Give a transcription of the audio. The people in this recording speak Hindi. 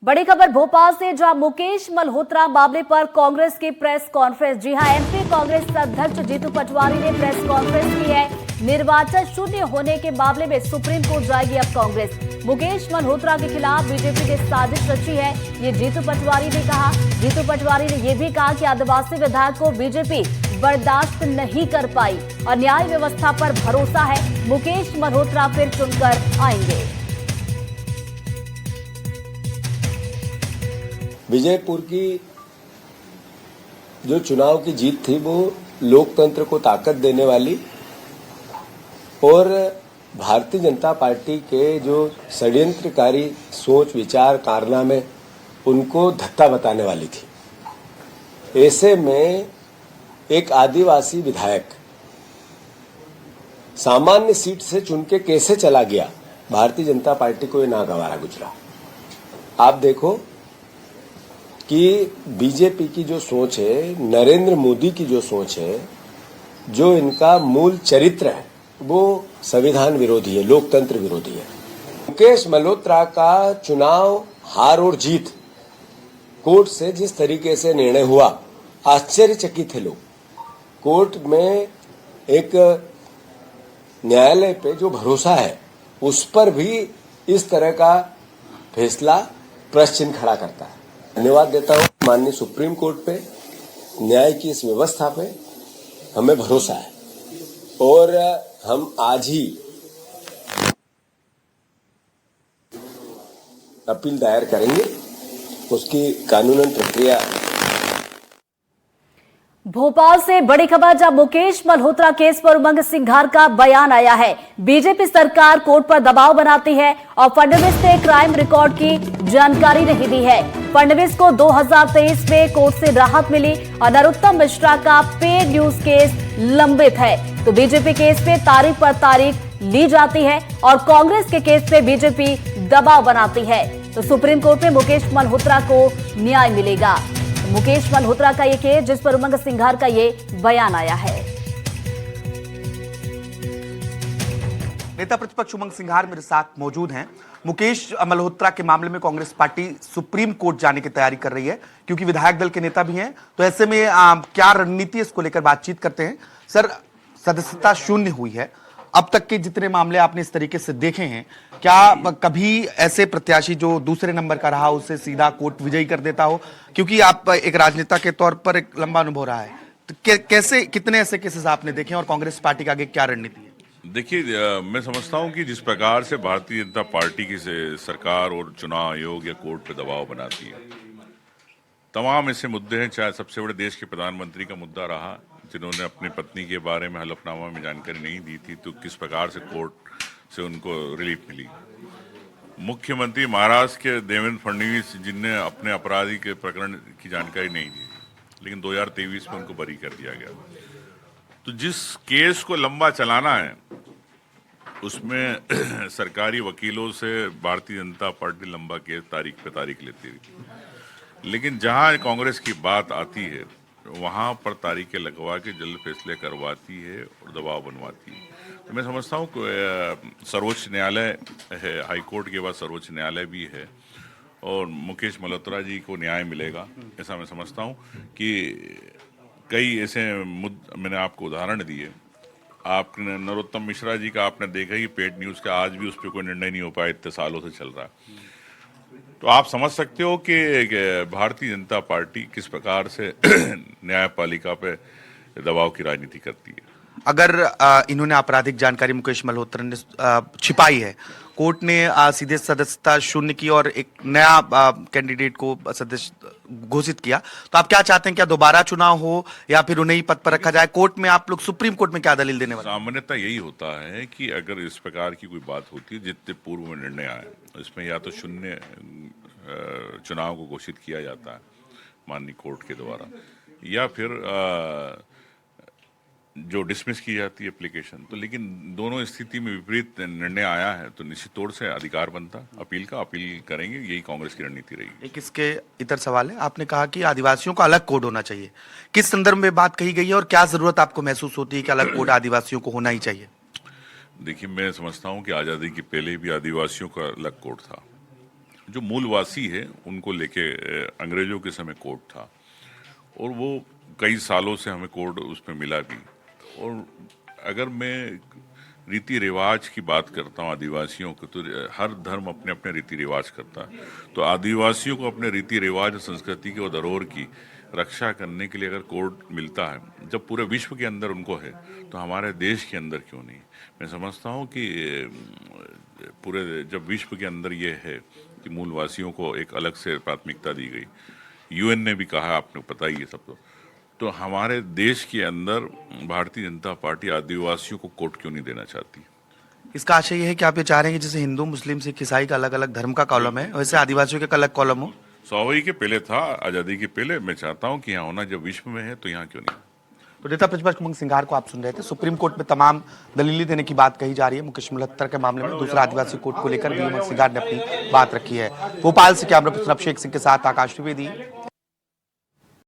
बड़ी खबर भोपाल से, जहां मुकेश मल्होत्रा मामले पर कांग्रेस की प्रेस कॉन्फ्रेंस। जी हां, एमपी कांग्रेस अध्यक्ष जीतू पटवारी ने प्रेस कॉन्फ्रेंस की है। निर्वाचन शून्य होने के मामले में सुप्रीम कोर्ट जाएगी अब कांग्रेस। मुकेश मल्होत्रा के खिलाफ बीजेपी ने साजिश रची है, ये जीतू पटवारी ने कहा। जीतू पटवारी ने यह भी कहा कि आदिवासी विधायक को बीजेपी बर्दाश्त नहीं कर पाई और न्याय व्यवस्था पर भरोसा है, मुकेश मल्होत्रा फिर चुनकर आएंगे। विजयपुर की जो चुनाव की जीत थी वो लोकतंत्र को ताकत देने वाली और भारतीय जनता पार्टी के जो षड्यंत्रकारी सोच विचार कारनामे उनको धत्ता बताने वाली थी। ऐसे में एक आदिवासी विधायक सामान्य सीट से चुन के कैसे चला गया, भारतीय जनता पार्टी को ये नागवारा गुजरा। आप देखो कि बीजेपी की जो सोच है, नरेंद्र मोदी की जो सोच है, जो इनका मूल चरित्र है, वो संविधान विरोधी है, लोकतंत्र विरोधी है। मुकेश मल्होत्रा का चुनाव हार और जीत कोर्ट से जिस तरीके से निर्णय हुआ, आश्चर्यचकित थे लोग। कोर्ट में एक न्यायालय पे जो भरोसा है उस पर भी इस तरह का फैसला प्रश्न चिन्ह खड़ा करता है। धन्यवाद देता हूं माननीय सुप्रीम कोर्ट पे, न्याय की इस व्यवस्था पे हमें भरोसा है और हम आज ही अपील दायर करेंगे, उसकी कानूनन प्रक्रिया। भोपाल से बड़ी खबर, जहां मुकेश मल्होत्रा केस पर उमंग सिंघार का बयान आया है। बीजेपी सरकार कोर्ट पर दबाव बनाती है और फडणवीस ने क्राइम रिकॉर्ड की जानकारी नहीं दी है। फडणवीस को 2023 में कोर्ट से राहत मिली और नरोत्तम मिश्रा का पेड न्यूज केस लंबित है, तो बीजेपी केस पे तारीख पर तारीख ली जाती है और कांग्रेस के केस पे बीजेपी दबाव बनाती है। तो सुप्रीम कोर्ट में मुकेश मल्होत्रा को न्याय मिलेगा। मुकेश मल्होत्रा का ये केस, जिस पर उमंग सिंघार का ये बयान आया है। नेता प्रतिपक्ष उमंग सिंघार मेरे साथ मौजूद हैं। मुकेश मल्होत्रा के मामले में कांग्रेस पार्टी सुप्रीम कोर्ट जाने की तैयारी कर रही है, क्योंकि विधायक दल के नेता भी हैं। तो ऐसे में क्या रणनीति इसको लेकर बातचीत करते हैं। सर, सदस्यता शून्य हुई है, अब तक के जितने मामले आपने इस तरीके से देखे हैं, क्या कभी ऐसे प्रत्याशी जो दूसरे नंबर का रहा उसे सीधा कोर्ट विजयी कर देता हो? क्योंकि आप एक राजनेता के तौर पर एक लंबा अनुभव रहा है, तो कैसे कितने ऐसे केसेस आपने देखे और कांग्रेस पार्टी का आगे क्या रणनीति है? देखिए, मैं समझता हूं कि जिस प्रकार से भारतीय जनता पार्टी की सरकार और चुनाव आयोग या कोर्ट पे दबाव बनाती है, तमाम ऐसे मुद्दे हैं। चाहे सबसे बड़े देश के प्रधानमंत्री का मुद्दा रहा, जिन्होंने अपनी पत्नी के बारे में हलफनामा में जानकारी नहीं दी थी, तो किस प्रकार से कोर्ट से उनको रिलीफ मिली। मुख्यमंत्री महाराष्ट्र के देवेंद्र फडणवीस, जिनने अपने अपराधी के प्रकरण की जानकारी नहीं दी, लेकिन 2023 में उनको बरी कर दिया गया। तो जिस केस को लंबा चलाना है उसमें सरकारी वकीलों से भारतीय जनता पार्टी लंबा केस तारीख पे तारीख लेती रही, लेकिन जहां कांग्रेस की बात आती है वहां पर तारीखें लगवा के जल्द फैसले करवाती है और दबाव बनवाती है। तो मैं समझता हूँ सर्वोच्च न्यायालय है, हाई कोर्ट के बाद सर्वोच्च न्यायालय भी है और मुकेश मल्होत्रा जी को न्याय मिलेगा, ऐसा मैं समझता हूँ। कि कई ऐसे मैंने आपको उदाहरण दिए। आपने नरोत्तम मिश्रा जी का आपने देखा ही, पेड न्यूज का आज भी उस पर कोई निर्णय नहीं हो पाया, इतने सालों से चल रहा है। तो आप समझ सकते हो कि भारतीय जनता पार्टी किस प्रकार से न्यायपालिका पे दबाव की राजनीति करती है। अगर इन्होंने आपराधिक जानकारी मुकेश मल्होत्रा ने छिपाई है, कोर्ट ने सीधे सदस्यता शून्य की और एक नया कैंडिडेट को सदस्य घोषित किया, तो आप क्या चाहते हैं? क्या दोबारा चुनाव हो या फिर उन्हें ही पद पर रखा जाए? कोर्ट में आप लोग सुप्रीम कोर्ट में क्या दलील देने वाले? सामान्यतः यही होता है कि अगर इस प्रकार की कोई बात होती है, जितने पूर्व में निर्णय आए, इसमें या तो शून्य चुनाव को घोषित किया जाता है माननीय कोर्ट के द्वारा, या फिर जो डिसमिस की जाती है एप्लीकेशन। तो लेकिन दोनों स्थिति में विपरीत निर्णय आया है, तो निश्चित तौर से अधिकार बनता अपील का, अपील करेंगे, यही कांग्रेस की रणनीति रहेगी। एक इसके इतर सवाल है, आपने कहा कि आदिवासियों का अलग कोड होना चाहिए, किस संदर्भ में बात कही गई है और क्या जरूरत आपको महसूस होती है कि अलग कोड आदिवासियों को होना ही चाहिए? देखिए, मैं समझता हूँ कि आज़ादी के पहले भी आदिवासियों का अलग कोड था जो मूलवासी है उनको लेके अंग्रेजों के समय कोड था और वो कई सालों से हमें कोड उसमें मिला भी। और अगर मैं रीति रिवाज की बात करता हूँ आदिवासियों को, तो हर धर्म अपने अपने रीति रिवाज करता है। तो आदिवासियों को अपने रीति रिवाज और संस्कृति की और धरोहर की रक्षा करने के लिए अगर कोड मिलता है, जब पूरे विश्व के अंदर उनको है, तो हमारे देश के अंदर क्यों नहीं। मैं समझता हूँ कि पूरे जब विश्व के अंदर ये है कि मूलवासियों को एक अलग से प्राथमिकता दी गई, यूएन ने भी कहा, आपने पता ही है सब, तो हमारे देश के अंदर भारतीय जनता पार्टी आदिवासियों को कोड क्यों नहीं देना चाहती। इसका आशय ये है कि आप ये चाह रहे हैं कि जैसे हिंदू, मुस्लिम, सिख, ईसाई का अलग अलग धर्म का कॉलम है, वैसे आदिवासियों का अलग कॉलम हो। स्वाभाविक के पहले था, आजादी के पहले। मैं चाहता हूं कि यहाँ होना, जब विश्व में है तो यहाँ क्यों नहीं। तो नेता प्रतिपक्ष उमंग सिंघार को आप सुन रहे थे। सुप्रीम कोर्ट में तमाम दलीलें देने की बात कही जा रही है मुकेश मल्होत्रा के मामले में। दूसरा आदिवासी कोर्ट को लेकर भी उमंग सिंघार ने अपनी बात रखी है। भोपाल से कैमरा पर्सन अभिषेक सिंह के साथ आकाश द्विवेदी,